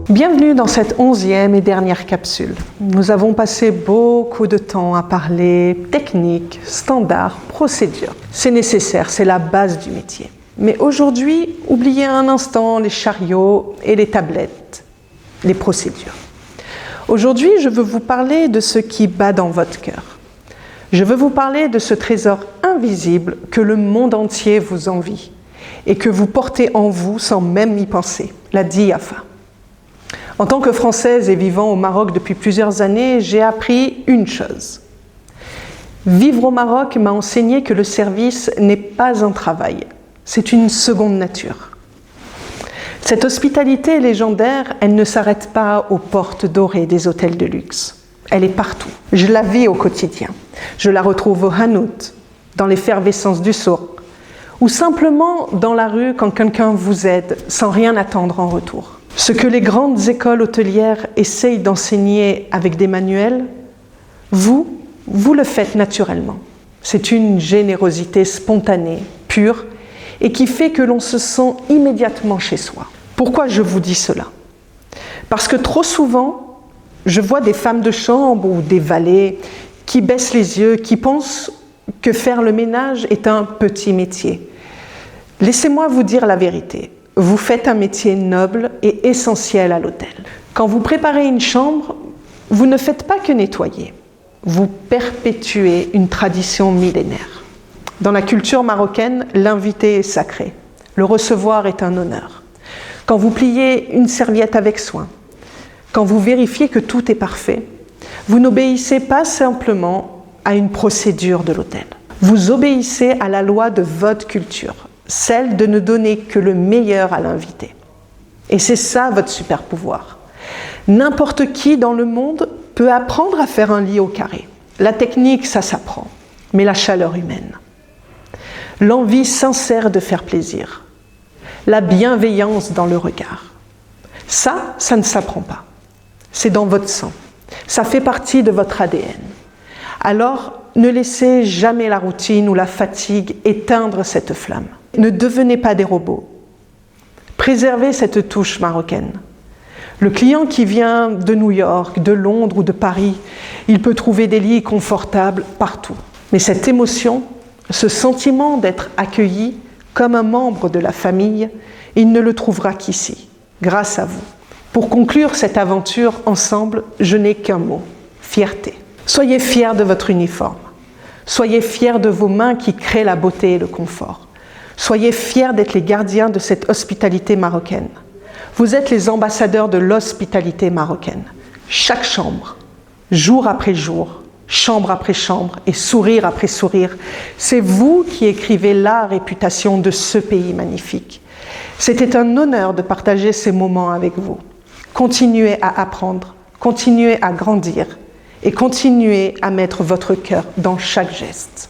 Bienvenue dans cette 11e et dernière capsule. Nous avons passé beaucoup de temps à parler technique, standards, procédures. C'est nécessaire, c'est la base du métier. Mais aujourd'hui, oubliez un instant les chariots et les tablettes, les procédures. Aujourd'hui, je veux vous parler de ce qui bat dans votre cœur. Je veux vous parler de ce trésor invisible que le monde entier vous envie et que vous portez en vous sans même y penser, la diafa. En tant que Française et vivant au Maroc depuis plusieurs années, j'ai appris une chose. Vivre au Maroc m'a enseigné que le service n'est pas un travail, c'est une seconde nature. Cette hospitalité légendaire, elle ne s'arrête pas aux portes dorées des hôtels de luxe. Elle est partout. Je la vis au quotidien. Je la retrouve au hanout, dans l'effervescence du souk, ou simplement dans la rue quand quelqu'un vous aide sans rien attendre en retour. Ce que les grandes écoles hôtelières essayent d'enseigner avec des manuels, vous le faites naturellement. C'est une générosité spontanée, pure, et qui fait que l'on se sent immédiatement chez soi. Pourquoi je vous dis cela? Parce que trop souvent, je vois des femmes de chambre ou des valets qui baissent les yeux, qui pensent que faire le ménage est un petit métier. Laissez-moi vous dire la vérité. Vous faites un métier noble et essentiel à l'hôtel. Quand vous préparez une chambre, vous ne faites pas que nettoyer. Vous perpétuez une tradition millénaire. Dans la culture marocaine, l'invité est sacré. Le recevoir est un honneur. Quand vous pliez une serviette avec soin, quand vous vérifiez que tout est parfait, vous n'obéissez pas simplement à une procédure de l'hôtel. Vous obéissez à la loi de votre culture, celle de ne donner que le meilleur à l'invité. Et c'est ça votre super pouvoir. N'importe qui dans le monde peut apprendre à faire un lit au carré. La technique, ça s'apprend, mais la chaleur humaine, l'envie sincère de faire plaisir, la bienveillance dans le regard, ça ne s'apprend pas. C'est dans votre sang. Ça fait partie de votre ADN. Alors, ne laissez jamais la routine ou la fatigue éteindre cette flamme. Ne devenez pas des robots. Préservez cette touche marocaine. Le client qui vient de New York, de Londres ou de Paris, il peut trouver des lits confortables partout. Mais cette émotion, ce sentiment d'être accueilli comme un membre de la famille, il ne le trouvera qu'ici, grâce à vous. Pour conclure cette aventure ensemble, je n'ai qu'un mot, fierté. Soyez fiers de votre uniforme. Soyez fiers de vos mains qui créent la beauté et le confort. Soyez fiers d'être les gardiens de cette hospitalité marocaine. Vous êtes les ambassadeurs de l'hospitalité marocaine. Chaque chambre, jour après jour, chambre après chambre et sourire après sourire, c'est vous qui écrivez la réputation de ce pays magnifique. C'était un honneur de partager ces moments avec vous. Continuez à apprendre, continuez à grandir et continuez à mettre votre cœur dans chaque geste.